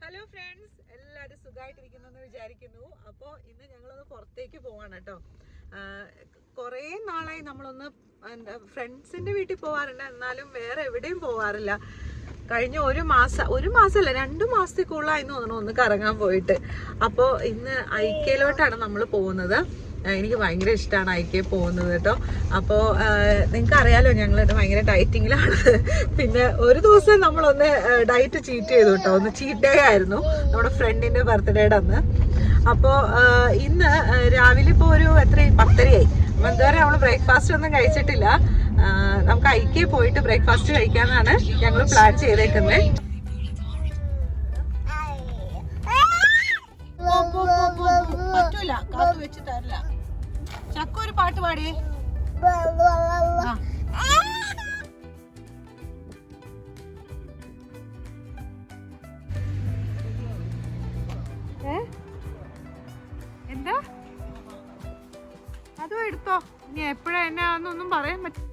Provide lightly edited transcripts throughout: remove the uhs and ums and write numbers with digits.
Hello friends, എല്ലാവരും സുഖമായിട്ടിരിക്കുന്നെന്ന് വിചാരിക്കുന്നു. അപ്പോൾ ഇന്ന് ഞങ്ങളൊന്ന് പുറത്തേക്ക് പോവാണ് കേട്ടോ. കുറേ നാളായി നമ്മളൊന്ന് ഫ്രണ്ട്സിൻ്റെ വീട്ടിൽ പോകാറുണ്ട്, എന്നാലും വേറെ എവിടെയും പോകാറില്ല. കഴിഞ്ഞ ഒരു മാസമല്ല 2 മാസത്തേക്കുള്ളായിരുന്നു തോന്നുന്നു ഒന്ന് കറങ്ങാൻ പോയിട്ട്. അപ്പോൾ ഇന്ന് ഐക്യയിലോട്ടാണ് നമ്മൾ പോകുന്നത്. എനിക്ക് ഭയങ്കര ഇഷ്ടമാണ് ഐക്യ പോകുന്നത് കേട്ടോ. അപ്പോൾ നിങ്ങൾക്ക് അറിയാലോ, ഞങ്ങളിവിടെ ഭയങ്കര ഡയറ്റിങ്ങിലാണ്. പിന്നെ ഒരു ദിവസം നമ്മളൊന്ന് ഡയറ്റ് ചീറ്റ് ചെയ്തു കേട്ടോ. ഒന്ന് ചീറ്റ് ഡേ ആയിരുന്നു നമ്മുടെ ഫ്രണ്ടിൻ്റെ ബർത്ത്ഡേയുടെ അന്ന്. അപ്പോൾ ഇന്ന് രാവിലെ ഇപ്പോൾ ഒരു 10:30 അപ്പോൾ എന്താ പറയുക, നമ്മൾ ബ്രേക്ക്ഫാസ്റ്റ് ഒന്നും കഴിച്ചിട്ടില്ല. നമുക്ക് ഐക്യ പോയിട്ട് ബ്രേക്ക്ഫാസ്റ്റ് കഴിക്കാനാണ് ഞങ്ങൾ പ്ലാൻ ചെയ്തേക്കുന്നത്. പറ്റൂല, കാത്തു വെച്ചിട്ടല്ല. ചക്ക ഒരു പാട്ട് പാടിയേ. എന്താ അതും എടുത്തോ, ഇനി എപ്പോഴാ എന്നാന്നൊന്നും പറയാൻ പറ്റും.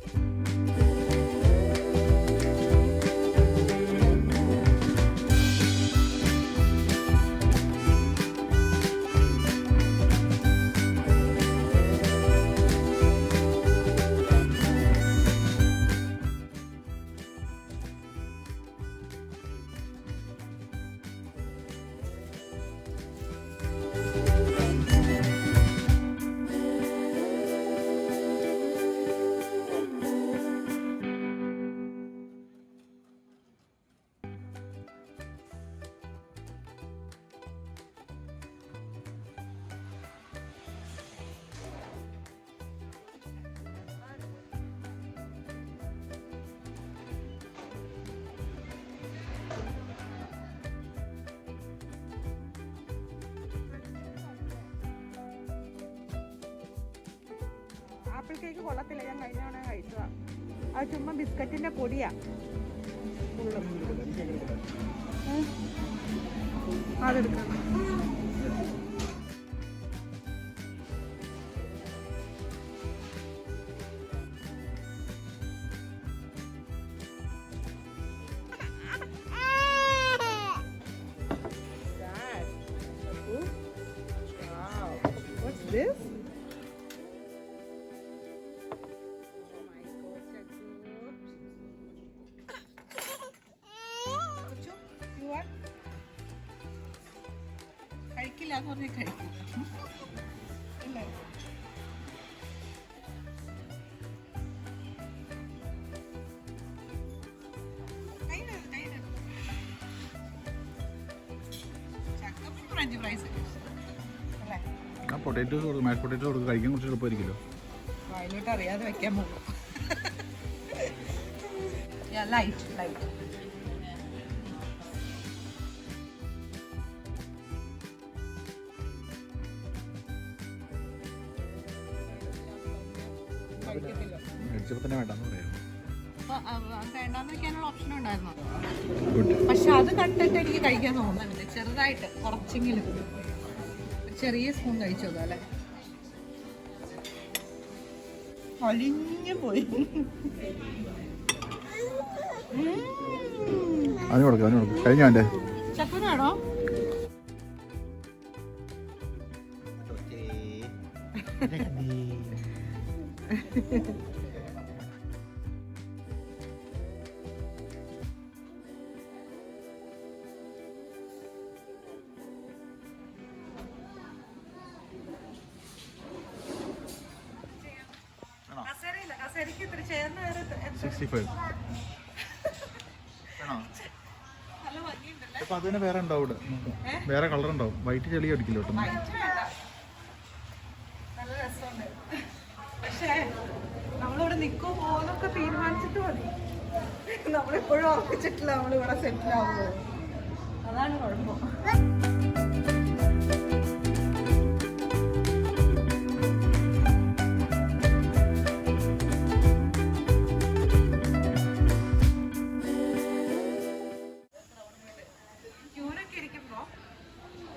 ആപ്പിൾ കേക്ക് കൊള്ളത്തില്ല, ഞാൻ കഴിഞ്ഞ തവണ കഴിച്ചതാ. അത് ചുമ്മാ ബിസ്ക്കറ്റിന്റെ പൊടിയാ. അതെടുക്കണം. What's this? കഴിക്കില്ല എന്ന് പറഞ്ഞാൽ കഴിക്കില്ല. ഫ്രഞ്ച് ഫ്രൈസ് പൊട്ടേറ്റോസ് മാഷ് പൊട്ടേറ്റോ കൊടുക്കുക, കഴിക്കാൻ കുറച്ച് എളുപ്പമായിരിക്കുമല്ലോ. വയലോട്ട് അറിയാതെ വെക്കാൻ പോകും. ലൈറ്റ് വേണ്ടാന്ന് വെക്കാനുള്ള ഓപ്ഷൻ ഉണ്ടായിരുന്നു. പക്ഷെ അത് കണ്ടിട്ട് എനിക്ക് കഴിക്കാൻ തോന്നുന്നുണ്ട്. ചെറുതായിട്ട് കുറച്ചെങ്കിലും ചെറിയ സ്പൂൺ കഴിച്ചോളൂ അല്ലെ. അലിഞ്ഞു പോയി. കഴിഞ്ഞോ ചപ്പനാണോ? അതിന് വേറെ ഉണ്ടാവും, വേറെ കളർ ഉണ്ടാവും. വൈറ്റ് ചെളി അടിക്കില്ല കേട്ടോ. നല്ല രസമുണ്ട്. പക്ഷേ നമ്മളിവിടെ നിൽക്കോ പോകുന്നൊക്കെ തീരുമാനിച്ചിട്ട് മതി. നമ്മളെപ്പോഴും ഉറപ്പിച്ചിട്ടില്ല നമ്മളിവിടെ സെറ്റിൽ ആവുന്നത്. അതാണ് കുഴപ്പം.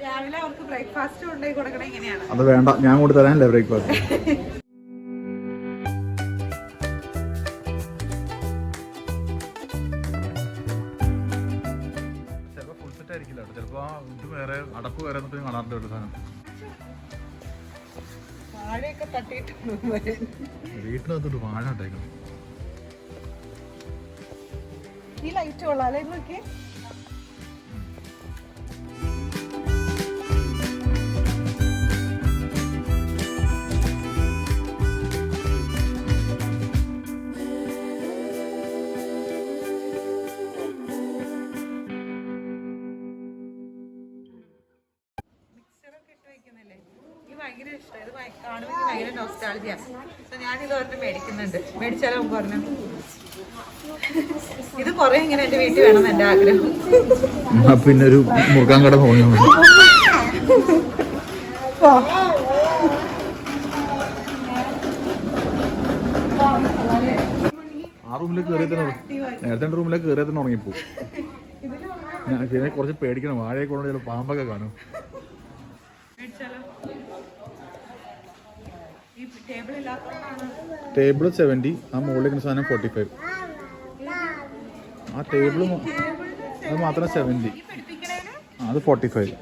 രാവിലെ അവർക്ക് ബ്രേക്ക്ഫാസ്റ്റ് കൊണ്ടുപോയി കൊടുക്കണം. എങ്ങനെയാണ്? അത് വേണ്ട, ഞാൻ കൊണ്ട് തരാനല്ലേ ബ്രേക്ക്ഫാസ്റ്റ്. ചിലപ്പോൾ ഫുൾ സെറ്റ് ഇതായിരിക്കില്ല കേട്ടോ, ചിലപ്പോ ഇത് വേറെ അടപ്പ് വേറെ എന്നിട്ട് കാണാറുണ്ട് ഒരു സാധനം. വാഴയൊക്കെ തട്ടിയിട്ടുണ്ട്. വീട്ടിനകത്തോട്ട് വാഴ ഉണ്ടായിരുന്നു. ഈ ലൈറ്റ് കൊള്ളാല്ലേ നോക്കി. ഭയങ്കര ഇഷ്ടം. ഇത് കാണുമ്പോൾ ഭയങ്കര നോസ്റ്റാൾജിയ. ഞാനിത് ഒരെണ്ണം മേടിക്കുന്നുണ്ട്. മേടിച്ചാലോ നമുക്ക് പറഞ്ഞു. ഇത് കുറെ ഇങ്ങനെ എന്റെ വീട്ടിൽ വേണം എന്റെ ആഗ്രഹം. പിന്നെ ഒരു മുറുക്കാൻ കട പോയി ആ റൂമിലേക്ക് കയറിയ നേരത്തെ റൂമിലേക്ക് കയറിയ തന്നെ ഉറങ്ങിപ്പോ. പിന്നെ കുറച്ച് പേടിക്കണം, വാഴയെ കൊണ്ട് ചില പാമ്പൊക്കെ കാണും. ടേബിൾ 70, ആ മുകളിലേക്ക് സാധനം 45. ആ ടേബിൾ അത് മാത്രം 70, അത് 45.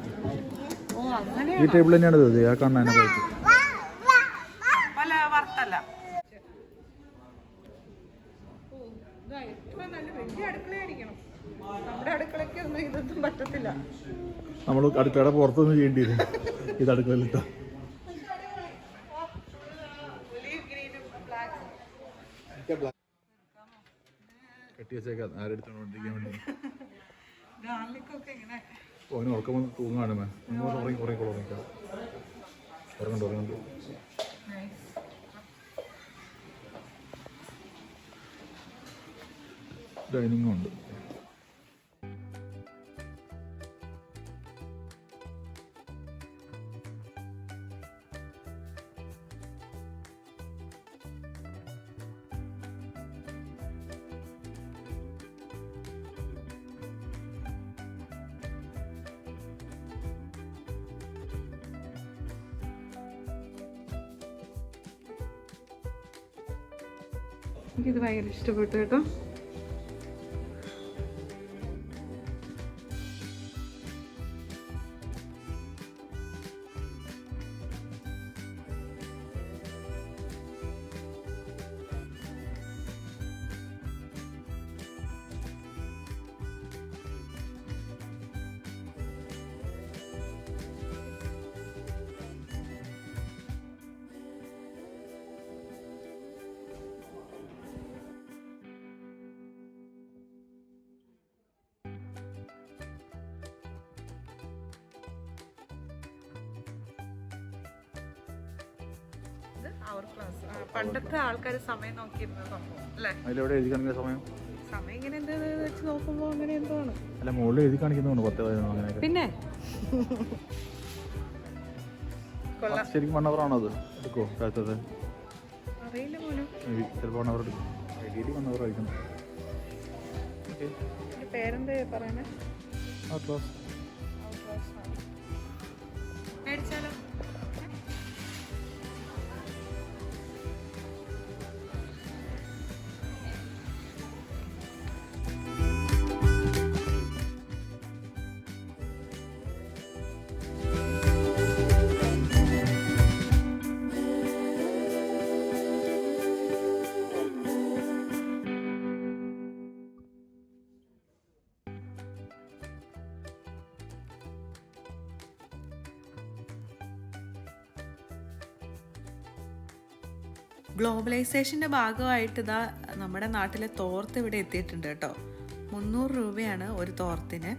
ഈ ടേബിൾ തന്നെയാണ് ഇത്, ആ കാണാൻ പോയിട്ട്. നമ്മൾ അടുക്കളയുടെ പുറത്തൊന്നും ചെയ്യേണ്ടി വരും, ഇത് അടുക്കളയിലിട്ട. കെട്ടി വെച്ചേക്കാം ആരെടുത്തോണ്ടിരിക്കാൻ വേണ്ടി. ഓന് ഉറക്കം തൂങ്ങാണ് മേ, ഉറങ്ങി ഉറങ്ങിക്കാം. ഉറങ്ങണ്ട്. ഡൈനിങ്ങും ഉണ്ട്. എനിക്കിത് ഭയങ്കര ഇഷ്ടപ്പെട്ടു കേട്ടോ. പണ്ടത്തെ ആൾക്കാർ സമയം നോക്കിയിരുന്ന സംഭവം അല്ലേ? അതിലെവിടെ എഴുതി കാണിക്കുന്ന സമയം? സമയം ഇങ്ങനെ എന്താ വെച്ച് നോക്കുമ്പോ അങ്ങനെ എന്താണ് അല്ല, മുകളിൽ എഴുതി കാണിക്കുന്നുണ്ട്. പിന്നെ ശരിക്കും 1 hour ആണോ അത്? എടുക്കോ കാലത്തത്? അറിയില്ല മോനും. ചിലപ്പോൾ 1 hour എടുക്കും. 1 hour ആയിരിക്കും. പേരെന്താ പറയണേ? മേടിച്ചാലോ? ഗ്ലോബലൈസേഷൻ്റെ ഭാഗമായിട്ട് ഇതാ നമ്മുടെ നാട്ടിലെ തോർത്ത് ഇവിടെ എത്തിയിട്ടുണ്ട് കേട്ടോ. 300 രൂപയാണ് ഒരു തോർത്തിന്.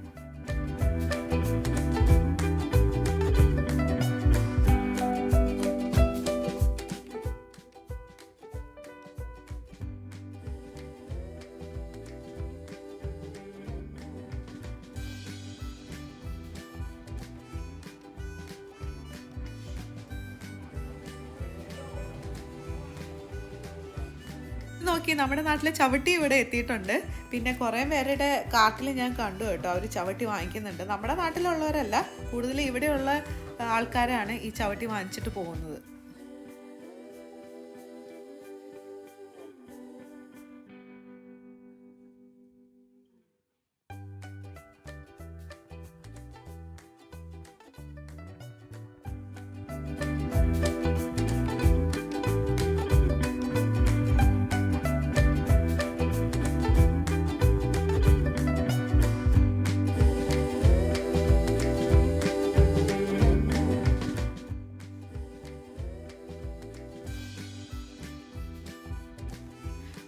നോക്കി നമ്മുടെ നാട്ടിലെ ചവിട്ടി ഇവിടെ എത്തിയിട്ടുണ്ട്. പിന്നെ കുറേ പേരുടെ കാർട്ടിൽ ഞാൻ കണ്ടു കേട്ടോ, അവർ ചവിട്ടി വാങ്ങിക്കുന്നുണ്ട്. നമ്മുടെ നാട്ടിലുള്ളവരല്ല, കൂടുതൽ ഇവിടെയുള്ള ആൾക്കാരാണ് ഈ ചവിട്ടി വാങ്ങിച്ചിട്ട് പോകുന്നത്.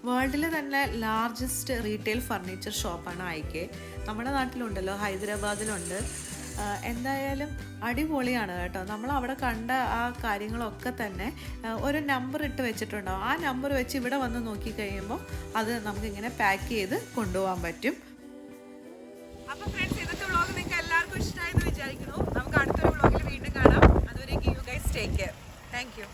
വേൾഡിലെ തന്നെ ലാർജസ്റ്റ് റീറ്റെയിൽ ഫർണിച്ചർ ഷോപ്പാണ് IKEA. നമ്മുടെ നാട്ടിലുണ്ടല്ലോ, ഹൈദരാബാദിലുണ്ട്. എന്തായാലും അടിപൊളിയാണ് കേട്ടോ. നമ്മൾ അവിടെ കണ്ട ആ കാര്യങ്ങളൊക്കെ തന്നെ ഒരു നമ്പർ ഇട്ട് വെച്ചിട്ടുണ്ടാവും. ആ നമ്പർ വെച്ച് ഇവിടെ വന്ന് നോക്കിക്കഴിയുമ്പോൾ അത് നമുക്കിങ്ങനെ പാക്ക് ചെയ്ത് കൊണ്ടുപോകാൻ പറ്റും. അപ്പോൾ ഫ്രണ്ട്സ്, ഇന്നത്തെ വ്ളോഗ് നിങ്ങൾക്ക് എല്ലാവർക്കും ഇഷ്ടമായെന്ന് വിചാരിക്കുന്നു. നമുക്ക് അടുത്തൊരു വ്ളോഗിൽ വീണ്ടും കാണാം. അതുവരേക്കും you guys take care. Thank you.